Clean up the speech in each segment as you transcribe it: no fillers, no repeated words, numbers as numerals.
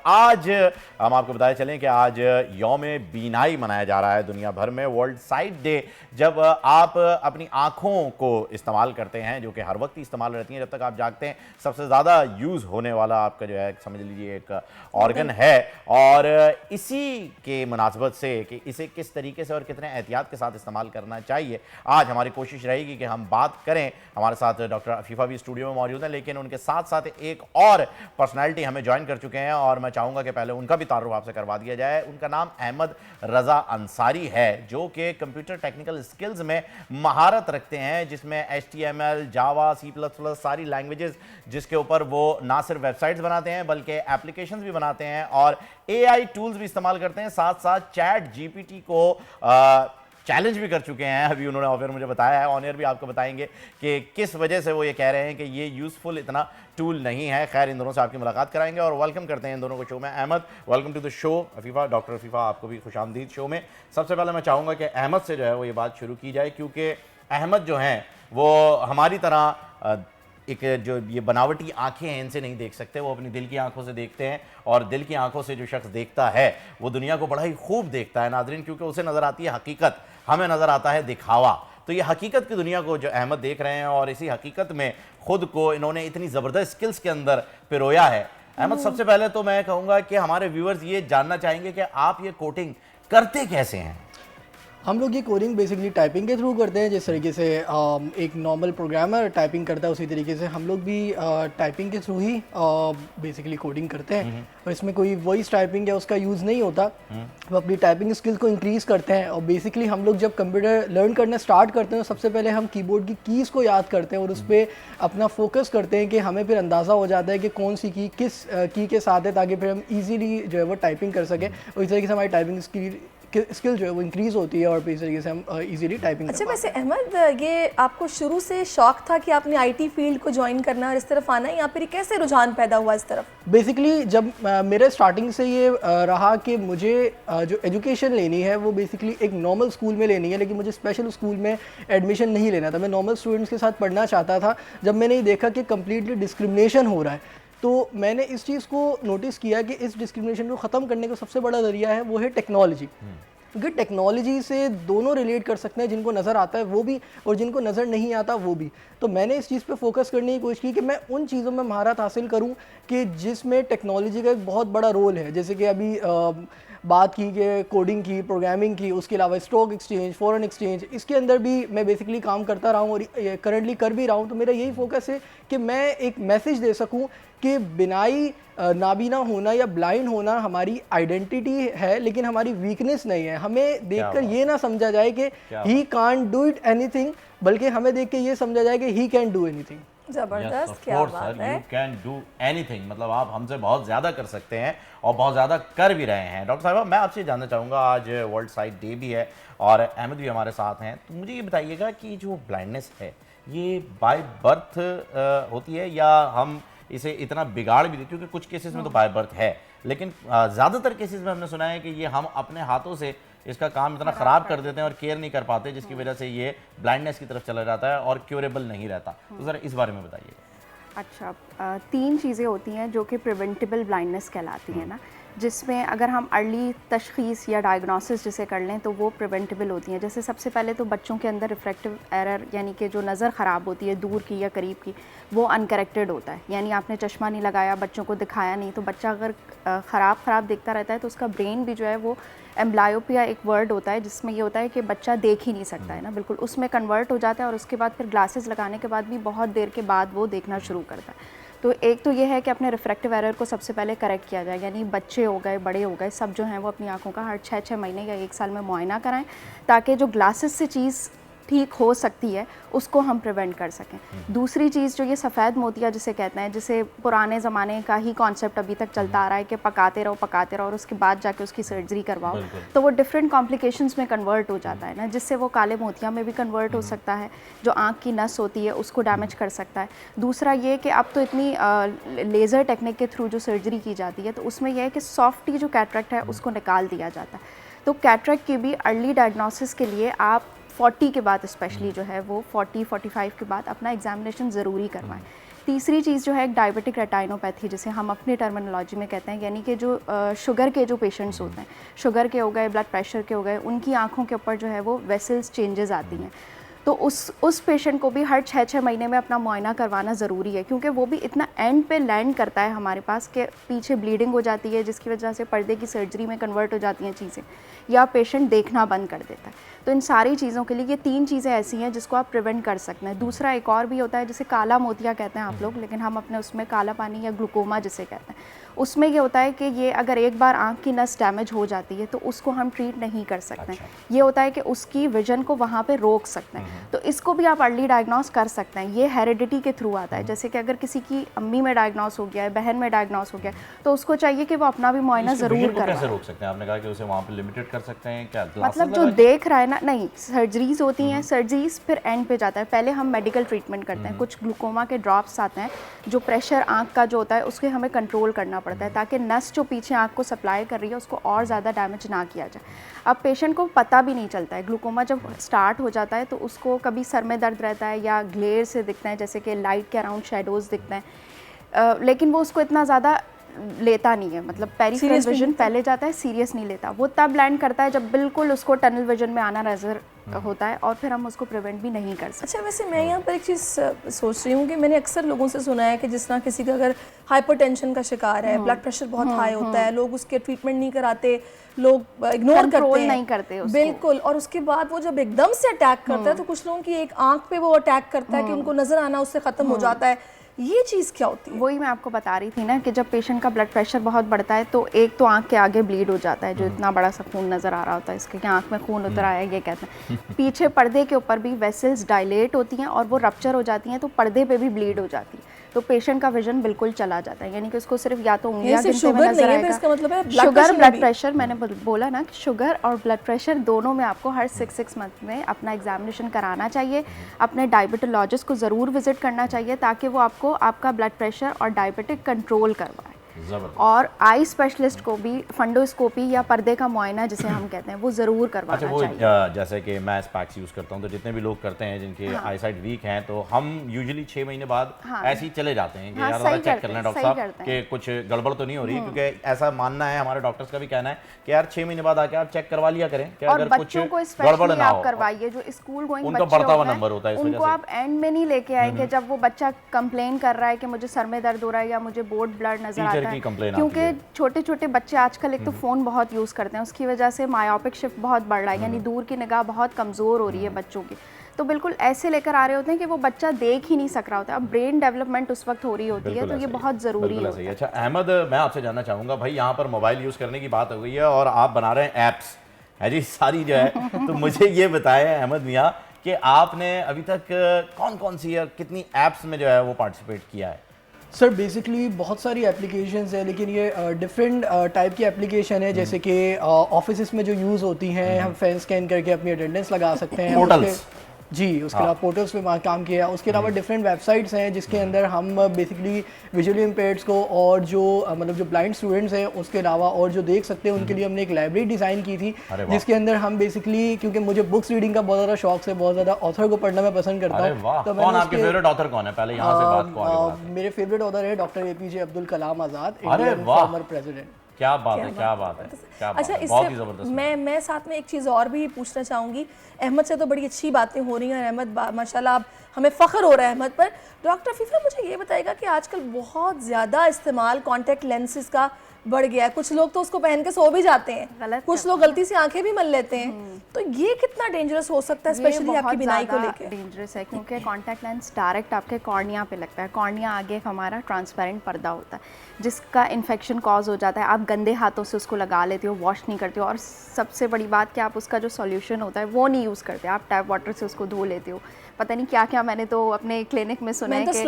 आज हम आपको बताए चलें कि आज यौम बीनाई मनाया जा रहा है दुनिया भर में, वर्ल्ड साइट डे। जब आप अपनी आँखों को इस्तेमाल करते हैं, जो कि हर वक्त इस्तेमाल रहती हैं जब तक आप जागते हैं, सबसे ज़्यादा यूज़ होने वाला आपका जो है समझ लीजिए एक ऑर्गन है। और इसी के मुनासबत से कि इसे किस तरीके से और कितने एहतियात के साथ इस्तेमाल करना चाहिए, आज हमारी कोशिश रहेगी कि हम बात करें। हमारे साथ डॉक्टर अफीफ़ा भी स्टूडियो में मौजूद हैं, लेकिन उनके साथ साथ एक और पर्सनैलिटी हमें ज्वाइन कर चुके हैं और मैं चाहूँगा कि पहले उनका भी तारुफ आपसे करवा दिया जाए। उनका नाम अहमद रज़ा अंसारी है, जो कि कंप्यूटर टेक्निकल स्किल्स में महारत रखते हैं, जिसमें HTML, जावा, C++ सारी लैंग्वेजेस, जिसके ऊपर वो ना सिर्फ वेबसाइट्स बनाते हैं बल्कि एप्लीकेशंस भी बनाते हैं और AI टूल्स भी इस्तेमाल करते हैं। साथ साथ चैट GPT को चैलेंज भी कर चुके हैं। अभी उन्होंने ऑफर मुझे बताया है, ऑन एयर भी आपको बताएंगे कि किस वजह से वो ये कह रहे हैं कि ये यूज़फुल इतना टूल नहीं है। खैर, इन दोनों से आपकी मुलाकात कराएंगे और वेलकम करते हैं इन दोनों को शो में। Ahmad, welcome to the show. Afifa, doctor Afifa, आपको भी खुशामदीद शो में। सबसे पहले मैं चाहूँगा कि अहमद से जो है वो ये बात शुरू की जाए, क्योंकि अहमद जो हैं वो हमारी तरह एक जो ये बनावटी आंखें हैं इनसे नहीं देख सकते, वो अपनी दिल की आंखों से देखते हैं और दिल की आंखों से जो शख्स देखता है वो दुनिया को बड़ा ही खूब देखता है नाज़रीन, क्योंकि उसे नज़र आती है हकीकत, हमें नज़र आता है दिखावा। तो ये हकीकत की दुनिया को जो अहमद देख रहे हैं और इसी हकीकत में ख़ुद को इन्होंने इतनी ज़बरदस्त स्किल्स के अंदर पिरोया है। अहमद, सबसे पहले तो मैं कहूँगा कि हमारे व्यूअर्स ये जानना चाहेंगे कि आप ये कोडिंग करते कैसे हैं? हम लोग ये कोडिंग बेसिकली टाइपिंग के थ्रू करते हैं। जिस तरीके से एक नॉर्मल प्रोग्रामर टाइपिंग करता है, उसी तरीके से हम लोग भी टाइपिंग के थ्रू ही बेसिकली कोडिंग करते हैं। और इसमें कोई वॉइस टाइपिंग या उसका यूज़ नहीं होता। हम अपनी टाइपिंग स्किल्स को इंक्रीज़ करते हैं और बेसिकली हम लोग जब कंप्यूटर लर्न करना स्टार्ट करते हैं तो सबसे पहले हम कीबोर्ड की कीज़ को याद करते हैं और उस पर अपना फोकस करते हैं कि हमें फिर अंदाज़ा हो जाता है कि कौन सी की किस की के साथ है, ताकि फिर हम ईजीली जो है वो टाइपिंग कर सकें और इस तरीके से हमारी टाइपिंग स्किल जो है वो इंक्रीज़ होती है और इस तरीके से हम इजीली टाइपिंग। अच्छा, वैसे अहमद, ये आपको शुरू से शौक था कि आपने IT फील्ड को ज्वाइन करना और इस तरफ आना है, या फिर कैसे रुझान पैदा हुआ इस तरफ? बेसिकली जब मेरे स्टार्टिंग से ये रहा कि मुझे जो एजुकेशन लेनी है वो बेसिकली एक नॉर्मल स्कूल में लेनी है, लेकिन मुझे स्पेशल स्कूल में एडमिशन नहीं लेना था। मैं नॉर्मल स्टूडेंट्स के साथ पढ़ना चाहता था। जब मैंने ये देखा कि कम्प्लीटली डिस्क्रिमिनेशन हो रहा है, तो मैंने इस चीज़ को नोटिस किया कि इस डिस्क्रिमिनेशन को ख़त्म करने का सबसे बड़ा ज़रिया है वो है टेक्नोलॉजी। क्योंकि टेक्नोलॉजी से दोनों रिलेट कर सकते हैं, जिनको नज़र आता है वो भी और जिनको नज़र नहीं आता वो भी। तो मैंने इस चीज़ पे फोकस करने की कोशिश की कि मैं उन चीज़ों में महारत हासिल करूं कि जिसमें टेक्नोलॉजी का एक बहुत बड़ा रोल है। जैसे कि अभी बात की कि कोडिंग की, प्रोग्रामिंग की, उसके अलावा स्टॉक एक्सचेंज, फॉरेन एक्सचेंज, इसके अंदर भी मैं बेसिकली काम करता रहा हूँ और करंटली कर भी रहा हूँ। तो मेरा यही फोकस है कि मैं एक मैसेज दे सकूँ कि बिनाई, नाबीना होना या ब्लाइंड होना हमारी आइडेंटिटी है, लेकिन हमारी वीकनेस नहीं है। हमें देखकर ये ना समझा जाए कि he can't do it anything, बल्कि हमें देख के ये समझा जाए कि ही कैन डू एनीथिंग। जबरदस्त, क्या बात है। यू कैन डू एनीथिंग, मतलब आप हमसे बहुत ज़्यादा कर सकते हैं और बहुत ज़्यादा कर भी रहे हैं। डॉक्टर साहिबा, मैं आपसे जानना चाहूँगा, आज वर्ल्ड साइट डे भी है और अहमद भी हमारे साथ हैं, तो मुझे ये बताइएगा कि जो ब्लाइंडनेस है ये बाय बर्थ होती है या हम इसे इतना बिगाड़ भी देते, क्योंकि कुछ केसेस में तो बाय बर्थ है, लेकिन ज़्यादातर केसेस में हमने सुना है कि ये हम अपने हाथों से इसका काम इतना ख़राब कर देते हैं और केयर नहीं कर पाते, जिसकी वजह से ये ब्लाइंडनेस की तरफ चला जाता है और क्योरेबल नहीं रहता। तो ज़रा इस बारे में बताइए। अच्छा, 3 चीज़ें होती हैं जो कि प्रिवेंटेबल ब्लाइंडनेस कहलाती हैं ना, जिसमें अगर हम अर्ली तशख़ीस या डायग्नोसिस जिसे कर लें तो वो प्रिवेंटेबल होती हैं। जैसे सबसे पहले तो बच्चों के अंदर रिफ्रैक्टिव एरर, यानी कि जो नज़र ख़राब होती है दूर की या करीब की, वो अनकरेक्टेड होता है। यानी आपने चश्मा नहीं लगाया, बच्चों को दिखाया नहीं, तो बच्चा अगर ख़राब देखता रहता है तो उसका ब्रेन भी जो है वो एम्ब्लायोपिया एक वर्ड होता है जिसमें ये होता है कि बच्चा देख ही नहीं सकता है ना, बिल्कुल उसमें कन्वर्ट हो जाता है और उसके बाद फिर ग्लासेस लगाने के बाद भी बहुत देर के बाद वो देखना शुरू करता है। तो एक तो ये है कि अपने रिफ्रैक्टिव एरर को सबसे पहले करेक्ट किया जाए, यानी बच्चे हो गए, बड़े हो गए, सब जो हैं वो अपनी आंखों का हर 6-6 महीने या 1 साल में मुआयना कराएं, ताकि जो ग्लासेस से चीज़ ठीक हो सकती है उसको हम प्रिवेंट कर सकें। दूसरी चीज़ जो ये सफ़ेद मोतिया जिसे कहते हैं, जिसे पुराने ज़माने का ही कॉन्सेप्ट अभी तक चलता आ रहा है कि पकाते रहो और उसके बाद जाके उसकी सर्जरी करवाओ, तो वो डिफरेंट कॉम्प्लिकेशंस में कन्वर्ट हो जाता है ना, जिससे वो काले मोतिया में भी कन्वर्ट हो सकता है, जो आँख की नस होती है उसको डैमेज कर सकता है। दूसरा ये कि अब तो इतनी लेज़र टेक्निक के थ्रू जो सर्जरी की जाती है, तो उसमें यह है कि सॉफ्टी जो कैटरेक्ट है उसको निकाल दिया जाता है। तो कैटरेक्ट की भी अर्ली डायग्नोसिस के लिए आप 40 के बाद स्पेशली जो है वो 40-45 के बाद अपना एग्जामिनेशन ज़रूरी करवाएं। तीसरी चीज़ जो है एक डायबिटिक रेटाइनोपैथी, जिसे हम अपनी टर्मिनोलॉजी में कहते हैं, यानी कि जो शुगर के जो पेशेंट्स होते हैं, शुगर के हो गए, ब्लड प्रेशर के हो गए, उनकी आँखों के ऊपर जो है वो वेसल्स चेंजेस आती हैं। तो उस पेशेंट को भी हर 6-6 महीने में अपना मुआयना करवाना ज़रूरी है, क्योंकि वो भी इतना एंड पे लैंड करता है हमारे पास कि पीछे ब्लीडिंग हो जाती है, जिसकी वजह से पर्दे की सर्जरी में कन्वर्ट हो जाती हैं चीज़ें, या पेशेंट देखना बंद कर देता है। तो इन सारी चीज़ों के लिए ये 3 चीज़ें ऐसी हैं जिसको आप प्रिवेंट कर सकते हैं। दूसरा एक और भी होता है जिसे काला मोतिया कहते हैं आप लोग, लेकिन हम अपने उसमें काला पानी या ग्लूकोमा जिसे कहते हैं, उसमें ये होता है कि ये अगर एक बार आँख की नस डैमेज हो जाती है तो उसको हम ट्रीट नहीं कर सकते हैं। ये होता है कि उसकी विजन को वहाँ पे रोक सकते हैं। तो इसको भी आप अर्ली डायग्नोस कर सकते हैं। ये हेरिडिटी के थ्रू आता है, जैसे कि अगर किसी की अम्मी में डायग्नोस हो गया है, बहन में डायग्नोस हो गया है, तो उसको चाहिए कि वो अपना भी मुआयना ज़रूर करवाए। कैसे रोक सकते हैं? आपने कहा कि उसे वहाँ पे लिमिटेड कर सकते हैं क्या? मतलब जो देख रहा है ना, नहीं, सर्जरीज होती हैं, सर्जरीज फिर एंड पे जाता है। पहले हम मेडिकल ट्रीटमेंट करते हैं, कुछ ग्लूकोमा के ड्रॉप्स आते हैं, जो प्रेशर आँख का जो होता है उसके हमें कंट्रोल करना पड़ता है, ताकि नस जो पीछे आँख को सप्लाई कर रही है उसको और ज़्यादा डैमेज ना किया जाए। अब पेशेंट को पता भी नहीं चलता है, ग्लूकोमा जब स्टार्ट हो जाता है तो उसको कभी सर में दर्द रहता है या ग्लेयर से दिखता है, जैसे कि लाइट के अराउंड शेडोज़ दिखते हैं, लेकिन वो उसको इतना ज़्यादा लेता नहीं है, मतलब पेरिफेरल विजन पहले जाता है, सीरियस नहीं लेता। वो तब लैंड करता है जब बिल्कुल उसको टनल विजन में आना नजर होता है, और फिर हम उसको प्रिवेंट भी नहीं कर सकते। अच्छा, वैसे मैं यहाँ पर एक चीज़ सोच रही हूँ कि मैंने अक्सर लोगों से सुना है कि जिस तरह किसी का अगर हाइपरटेंशन का शिकार है, ब्लड प्रेशर बहुत हाई होता है, लोग उसके ट्रीटमेंट नहीं कराते, लोग इग्नोर करते हैं, नहीं करते उसको। बिल्कुल। और उसके बाद वो जब एकदम से अटैक करता है तो कुछ लोगों की एक आंख पे वो अटैक करता है कि उनको नजर आना उससे खत्म हो जाता है। ये चीज़ क्या होती है? वही मैं आपको बता रही थी ना कि जब पेशेंट का ब्लड प्रेशर बहुत बढ़ता है तो एक तो आंख के आगे ब्लीड हो जाता है, जो इतना बड़ा सा खून नज़र आ रहा होता है, इसके कि आंख में खून उतर आया, ये कहते हैं। पीछे पर्दे के ऊपर भी वेसल्स डायलेट होती हैं और वो रप्चर हो जाती हैं, तो पर्दे पे भी ब्लीड हो जाती है, तो पेशेंट का विजन बिल्कुल चला जाता है, यानी कि उसको सिर्फ या तो उंगलियां गिनते हुए नजर आएगा। इसका मतलब है शुगर, ब्लड प्रेशर, मैंने बोला ना कि शुगर और ब्लड प्रेशर दोनों में आपको हर 6 मंथ में अपना एग्जामिनेशन कराना चाहिए। अपने डायबिटोलॉजिस्ट को ज़रूर विजिट करना चाहिए ताकि वो आपको आपका ब्लड प्रेशर और डायबिटिक कंट्रोल करवाए। और आई स्पेशलिस्ट को भी फंडोस्कोपी या पर्दे का मुआयना जिसे हम कहते हैं वो ज़रूर करवाना चाहिए। जैसे कि मैं स्पैक्स यूज़ करता हूँ, तो जितने भी लोग करते हैं जिनके आई साइट वीक हैं, तो हम यूजुअली 6 महीने बाद ऐसे ही चले जाते हैं कि यार ज़रा चेक कर लें डॉक्टर साहब कि कुछ गड़बड़ तो नहीं हो रही, क्योंकि ऐसा मानना है, हमारे डॉक्टर्स का भी कहना है कि यार 6 महीने बाद आके आप चेक करवा लिया करें कि अगर कुछ गड़बड़ ना हो। करवाइए, जो स्कूल गोइंग उनका बढ़ता हुआ नंबर होता है, उनको आप एंड में नहीं लेके आएंगे जब वो बच्चा कंप्लेन कर रहा है कि मुझे सर में दर्द हो रहा है या मुझे बोर्ड ब्लड नजर आता है, क्योंकि छोटे छोटे बच्चे आजकल एक तो फ़ोन बहुत यूज़ करते हैं, उसकी वजह से मायोपिक शिफ्ट बहुत बढ़ रहा है, यानी दूर की निगाह बहुत कमज़ोर हो रही है बच्चों की। तो बिल्कुल ऐसे लेकर आ रहे होते हैं कि वो बच्चा देख ही नहीं सक रहा होता है। अब ब्रेन डेवलपमेंट उस वक्त हो रही होती है, तो ये बहुत ज़रूरी है। अच्छा अहमद, मैं आपसे जानना चाहूँगा भाई, यहाँ पर मोबाइल यूज़ करने की बात हो गई है और आप बना रहे हैं ऐप्स है जी सारी जो है, तो मुझे ये बताएं अहमद मियाँ कि आपने अभी तक कौन कौन सी या कितनी ऐप्स में जो है वो पार्टिसिपेट किया है? सर बेसिकली बहुत सारी एप्लीकेशंस है, लेकिन ये डिफरेंट टाइप की एप्लीकेशन है, जैसे कि ऑफिस में जो यूज़ होती हैं, हम फैन स्कैन करके अपनी अटेंडेंस लगा सकते हैं। पोर्टल्स जी, उसके अलावा पोर्टल्स पे वहाँ काम किया। उसके अलावा डिफरेंट वेबसाइट्स हैं जिसके अंदर हम बेसिकली विजुअली इम्पेयर्ड्स को और जो मतलब जो ब्लाइंड स्टूडेंट्स हैं उसके अलावा और जो देख सकते हैं उनके लिए हमने एक लाइब्रेरी डिज़ाइन की थी, जिसके अंदर हम बेसिकली, क्योंकि मुझे बुक्स रीडिंग का बहुत ज़्यादा शौक से, बहुत ज़्यादा ऑथर को पढ़ना मैं पसंद करता हूँ। तो कौन आपके फेवरेट ऑथर कौन है? पहले यहाँ से बात को आगे बढ़ाते हैं। मेरे फेवरेट ऑथर है doctor APJ Abdul Kalam Azad, Indian former president. क्या बात है, क्या बात है, क्या बात है, बहुत ही ज़बरदस्त। मैं साथ में एक चीज़ और भी पूछना चाहूँगी। अहमद से तो बड़ी अच्छी बातें हो रही हैं, अहमद माशाल्लाह आप हमें फ़ख्र हो रहा है अहमद पर। डॉक्टर अफीफ़ा, मुझे ये बताएगा कि आजकल बहुत ज़्यादा इस्तेमाल कॉन्टैक्ट लेंसेज का बढ़ गया है। कुछ लोग तो उसको पहन के सो भी जाते हैं, कुछ लोग गलती से आंखें भी मल लेते हैं, तो ये कितना डेंजरस हो सकता है, स्पेशली आपकी बिनाई को लेकर? डेंजरस है क्योंकि कॉन्टैक्ट लेंस डायरेक्ट आपके कॉर्निया पे लगता है। कॉर्निया आगे एक हमारा ट्रांसपेरेंट पर्दा होता है जिसका इन्फेक्शन कॉज हो जाता है। आप गंदे हाथों से उसको लगा लेते हो, वॉश नहीं करते हो, और सबसे बड़ी बात कि आप उसका जो सॉल्यूशन होता है वो नहीं यूज़ करते, आप टैप वाटर से उसको धो लेते हो। पता नहीं क्या क्या मैंने तो अपने क्लिनिक में सुना है कि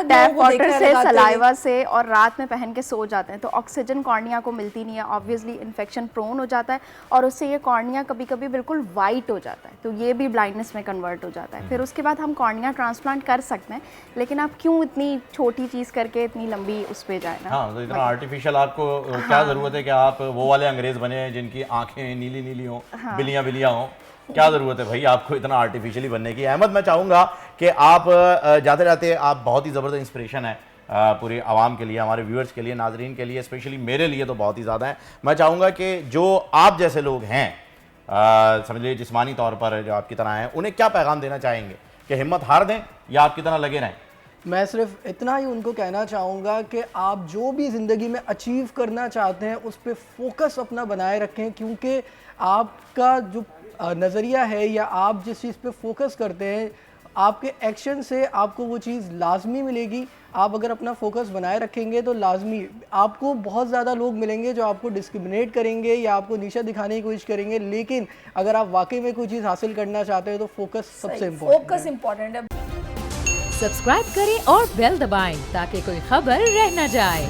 टैप वाटर से, सलाइवा से, और रात में पहन के सो जाते हैं, तो ऑक्सीजन कॉर्निया को मिलती नहीं है, ऑब्वियसली इन्फेक्शन प्रोन हो जाता है और उससे ये कॉर्निया कभी कभी बिल्कुल वाइट हो जाता है, तो ये भी ब्लाइंडनेस में कन्वर्ट हो जाता है। फिर उसके बाद हम कॉर्निया ट्रांसप्लांट कर सकते हैं, लेकिन आप क्यों इतनी छोटी चीज़ करके इतनी लंबी उस पर जाए ना। हाँ, तो इतना आर्टिफिशियल आपको क्या ज़रूरत है कि आप वो वाले अंग्रेज़ बने जिनकी आंखें नीली नीली हों, बिलियाँ बिलियाँ हों, क्या ज़रूरत है भाई आपको इतना आर्टिफिशियली बनने की। अहमद, मैं चाहूँगा कि आप जाते जाते, आप बहुत ही ज़बरदस्त इंस्पिरेशन है पूरी आवाम के लिए, हमारे व्यूअर्स के लिए, नाजरीन के लिए, स्पेशली मेरे लिए तो बहुत ही ज़्यादा है। मैं चाहूँगा कि जो आप जैसे लोग हैं, समझ लीजिए जिस्मानी तौर पर जो आपकी तरह हैं, उन्हें क्या पैगाम देना चाहेंगे कि हिम्मत हार दें या आपकी तरह लगे रहें? मैं सिर्फ इतना ही उनको कहना चाहूँगा कि आप जो भी ज़िंदगी में अचीव करना चाहते हैं उस पर फोकस अपना बनाए रखें, क्योंकि आपका जो नज़रिया है या आप जिस चीज़ पे फोकस करते हैं, आपके एक्शन से आपको वो चीज़ लाजमी मिलेगी। आप अगर अपना फोकस बनाए रखेंगे तो लाजमी आपको बहुत ज़्यादा लोग मिलेंगे जो आपको डिस्क्रिमिनेट करेंगे या आपको नीचा दिखाने की कोशिश करेंगे, लेकिन अगर आप वाकई में कोई चीज़ हासिल करना चाहते हैं तो फोकस सबसे इम्पोर्टेंट है। फोकस इम्पोर्टेंट है। सब्सक्राइब करें और बेल दबाएं ताकि कोई खबर रह न जाए।